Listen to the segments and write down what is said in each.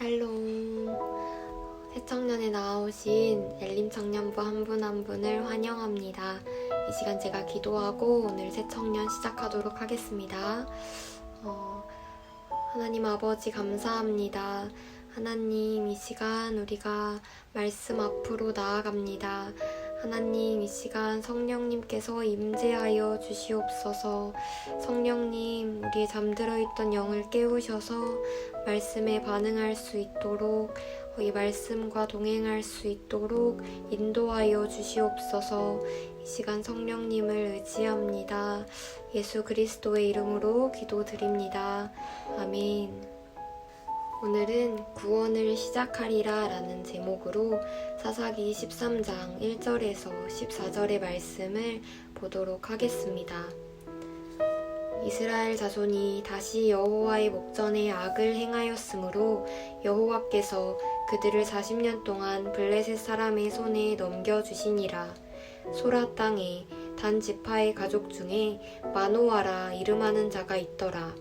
샬롬. 새청년에 나오신 엘림 청년부 한 분 한 분을 환영합니다. 이 시간 제가 기도하고 오늘 새청년 시작하도록 하겠습니다. 하나님 아버지 감사합니다. 하나님, 이 시간 우리가 말씀 앞으로 나아갑니다. 하나님, 이 시간 성령님께서 임재하여 주시옵소서. 성령님, 우리의 잠들어 있던 영을 깨우셔서 말씀에 반응할 수 있도록, 이 말씀과 동행할 수 있도록 인도하여 주시옵소서. 이 시간 성령님을 의지합니다. 예수 그리스도의 이름으로 기도드립니다. 아멘. 오늘은 구원을 시작하리라 라는 제목으로 사사기 13장 1절에서 14절의 말씀을 보도록 하겠습니다. 이스라엘 자손이 다시 여호와의 목전에 악을 행하였으므로 여호와께서 그들을 40년 동안 블레셋 사람의 손에 넘겨주시니라. 소라 땅에 단 지파의 가족 중에 마노아라 이름하는 자가 있더라.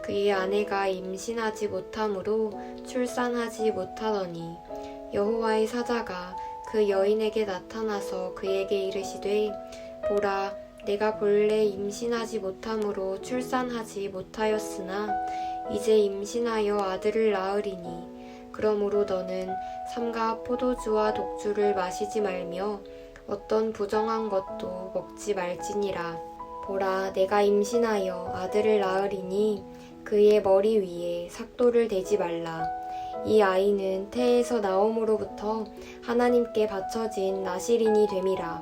그의 아내가 임신하지 못하므로 출산하지 못하더니 여호와의 사자가 그 여인에게 나타나서 그에게 이르시되, 보라, 내가 본래 임신하지 못하므로 출산하지 못하였으나 이제 임신하여 아들을 낳으리니 그러므로 너는 삼가 포도주와 독주를 마시지 말며 어떤 부정한 것도 먹지 말지니라. 보라, 내가 임신하여 아들을 낳으리니 그의 머리 위에 삭도를 대지 말라. 이 아이는 태에서 나옴으로부터 하나님께 바쳐진 나실인이 됨이라.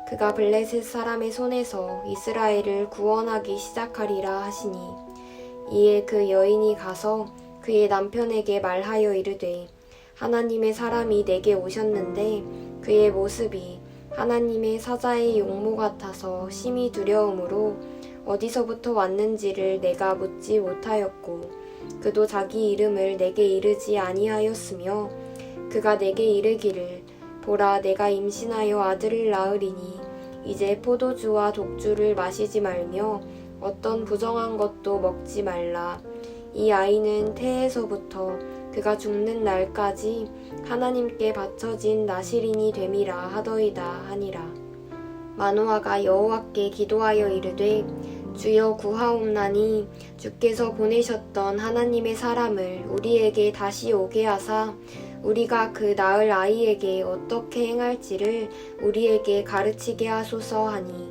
그가 블레셋 사람의 손에서 이스라엘을 구원하기 시작하리라 하시니, 이에 그 여인이 가서 그의 남편에게 말하여 이르되, 하나님의 사람이 내게 오셨는데 그의 모습이 하나님의 사자의 용모 같아서 심히 두려움으로 어디서부터 왔는지를 내가 묻지 못하였고, 그도 자기 이름을 내게 이르지 아니하였으며, 그가 내게 이르기를, 보라, 내가 임신하여 아들을 낳으리니 이제 포도주와 독주를 마시지 말며 어떤 부정한 것도 먹지 말라. 이 아이는 태에서부터 그가 죽는 날까지 하나님께 바쳐진 나실인이 됨이라 하더이다 하니라. 마노아가 여호와께 기도하여 이르되, 주여 구하옵나니 주께서 보내셨던 하나님의 사람을 우리에게 다시 오게 하사 우리가 그 낳을 아이에게 어떻게 행할지를 우리에게 가르치게 하소서 하니,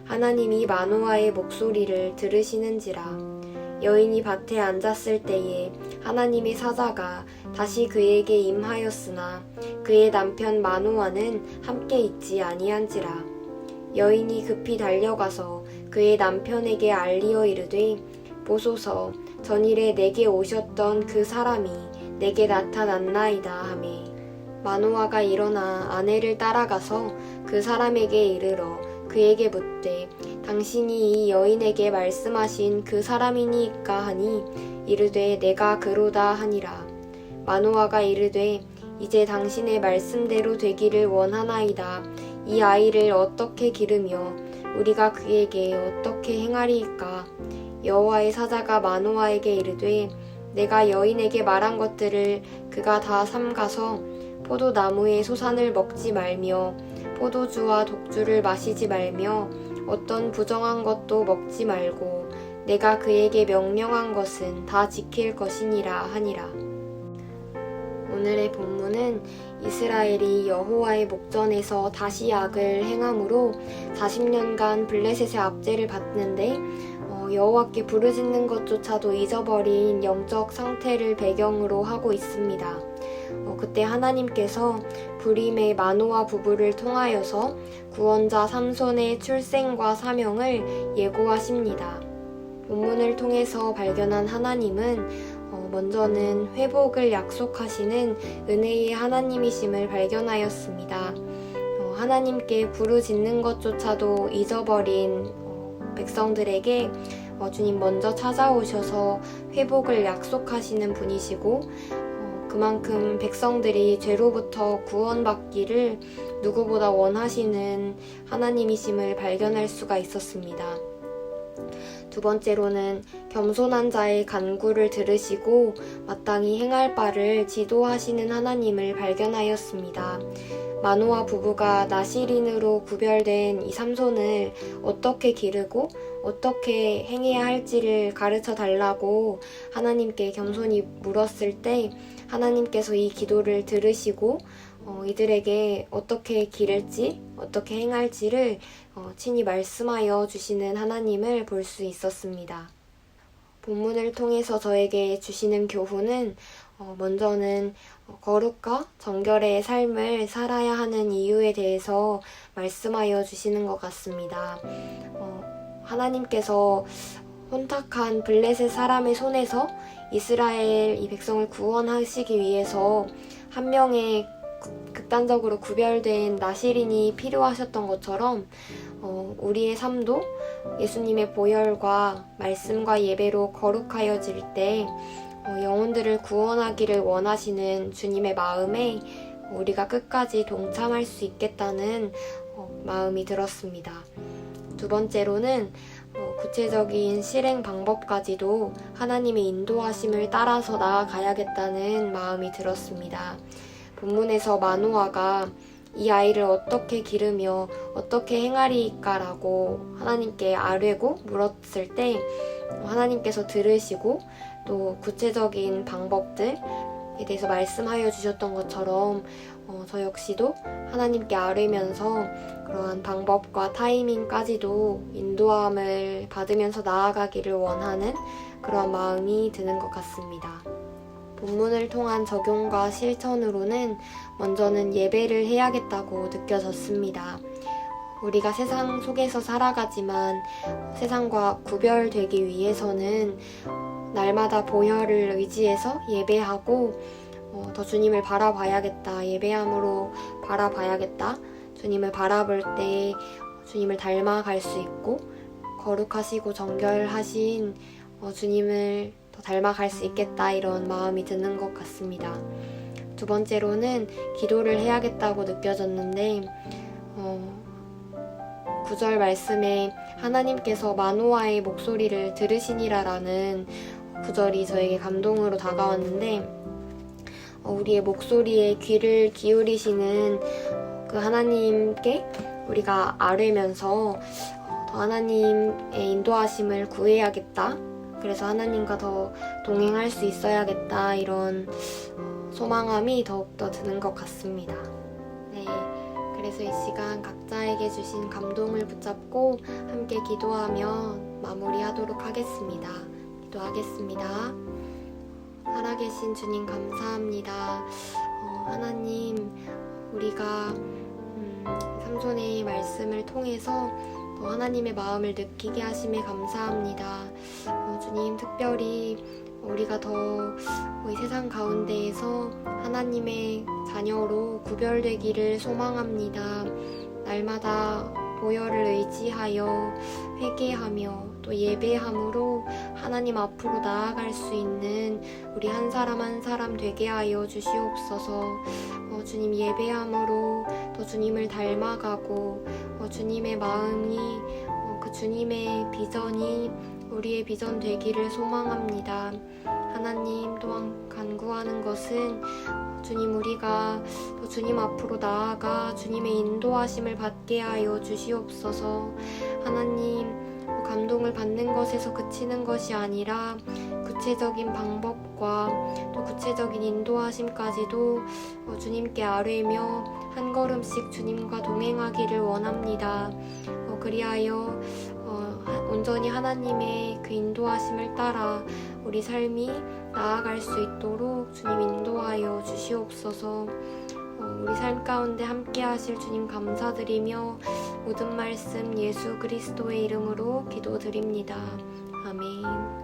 하나님이 마노아의 목소리를 들으시는지라. 여인이 밭에 앉았을 때에 하나님의 사자가 다시 그에게 임하였으나 그의 남편 마노아는 함께 있지 아니한지라. 여인이 급히 달려가서 그의 남편에게 알리어 이르되, 보소서, 전일에 내게 오셨던 그 사람이 내게 나타났나이다 하매, 마노아가 일어나 아내를 따라가서 그 사람에게 이르러 그에게 묻되, 당신이 이 여인에게 말씀하신 그 사람이니까 하니, 이르되 내가 그로다 하니라. 마노아가 이르되, 이제 당신의 말씀대로 되기를 원하나이다. 이 아이를 어떻게 기르며 우리가 그에게 어떻게 행하리이까? 여호와의 사자가 마노아에게 이르되, 내가 여인에게 말한 것들을 그가 다 삼가서 포도나무의 소산을 먹지 말며 포도주와 독주를 마시지 말며 어떤 부정한 것도 먹지 말고 내가 그에게 명령한 것은 다 지킬 것이니라 하니라. 오늘의 본문은 이스라엘이 여호와의 목전에서 다시 악을 행함으로 40년간 블레셋의 압제를 받는데 여호와께 부르짖는 것조차도 잊어버린 영적 상태를 배경으로 하고 있습니다. 그때 하나님께서 불임의 마노아 부부를 통하여서 구원자 삼손의 출생과 사명을 예고하십니다. 본문을 통해서 발견한 하나님은 먼저는 회복을 약속하시는 은혜의 하나님이심을 발견하였습니다. 하나님께 부르짖는 것조차도 잊어버린 백성들에게 주님 먼저 찾아오셔서 회복을 약속하시는 분이시고, 그만큼 백성들이 죄로부터 구원받기를 누구보다 원하시는 하나님이심을 발견할 수가 있었습니다. 두 번째로는 겸손한 자의 간구를 들으시고 마땅히 행할 바를 지도하시는 하나님을 발견하였습니다. 마노아 부부가 나시린으로 구별된 이 삼손을 어떻게 기르고 어떻게 행해야 할지를 가르쳐 달라고 하나님께 겸손히 물었을 때 하나님께서 이 기도를 들으시고 이들에게 어떻게 기를지 어떻게 행할지를 친히 말씀하여 주시는 하나님을 볼 수 있었습니다. 본문을 통해서 저에게 주시는 교훈은 먼저는 거룩과 정결의 삶을 살아야 하는 이유에 대해서 말씀하여 주시는 것 같습니다. 하나님께서 혼탁한 블레셋 사람의 손에서 이스라엘 이 백성을 구원하시기 위해서 한 명의 극단적으로 구별된 나시린이 필요하셨던 것처럼 우리의 삶도 예수님의 보혈과 말씀과 예배로 거룩하여질 때 영혼들을 구원하기를 원하시는 주님의 마음에 우리가 끝까지 동참할 수 있겠다는 마음이 들었습니다. 두 번째로는 구체적인 실행 방법까지도 하나님의 인도하심을 따라서 나아가야겠다는 마음이 들었습니다. 본문에서 마노아가 이 아이를 어떻게 기르며 어떻게 행하리까라고 하나님께 아뢰고 물었을 때 하나님께서 들으시고 또 구체적인 방법들에 대해서 말씀하여 주셨던 것처럼 저 역시도 하나님께 아뢰면서 그러한 방법과 타이밍까지도 인도함을 받으면서 나아가기를 원하는 그런 마음이 드는 것 같습니다. 본문을 통한 적용과 실천으로는 먼저는 예배를 해야겠다고 느껴졌습니다. 우리가 세상 속에서 살아가지만 세상과 구별되기 위해서는 날마다 보혈을 의지해서 예배하고 더 주님을 바라봐야겠다. 예배함으로 바라봐야겠다. 주님을 바라볼 때 주님을 닮아갈 수 있고 거룩하시고 정결하신 주님을 더 닮아갈 수 있겠다 이런 마음이 드는 것 같습니다. 두 번째로는 기도를 해야겠다고 느껴졌는데 9절 말씀에 하나님께서 마노아의 목소리를 들으시니라라는 구절이 저에게 감동으로 다가왔는데 우리의 목소리에 귀를 기울이시는 그 하나님께 우리가 아뢰면서 더 하나님의 인도하심을 구해야겠다. 그래서 하나님과 더 동행할 수 있어야겠다. 이런 소망함이 더욱더 드는 것 같습니다. 네, 그래서 이 시간 각자에게 주신 감동을 붙잡고 함께 기도하며 마무리하도록 하겠습니다. 기도하겠습니다. 살아계신 주님 감사합니다. 하나님, 우리가 삼손의 말씀을 통해서 더 하나님의 마음을 느끼게 하심에 감사합니다. 주님, 특별히 우리가 더 이 세상 가운데에서 하나님의 자녀로 구별되기를 소망합니다. 날마다 보혈을 의지하여 회개하며 또 예배함으로 하나님 앞으로 나아갈 수 있는 우리 한 사람 한 사람 되게 하여 주시옵소서. 주님, 예배함으로 더 주님을 닮아가고 주님의 마음이 그 주님의 비전이 우리의 비전 되기를 소망합니다. 하나님, 또한 간구하는 것은 주님, 우리가 더 주님 앞으로 나아가 주님의 인도하심을 받게 하여 주시옵소서. 하나님, 감동을 받는 것에서 그치는 것이 아니라 구체적인 방법과 또 구체적인 인도하심까지도 주님께 아뢰며 한 걸음씩 주님과 동행하기를 원합니다. 그리하여 온전히 하나님의 그 인도하심을 따라 우리 삶이 나아갈 수 있도록 주님 인도하여 주시옵소서. 우리 삶 가운데 함께 하실 주님 감사드리며 모든 말씀 예수 그리스도의 이름으로 기도드립니다. 아멘.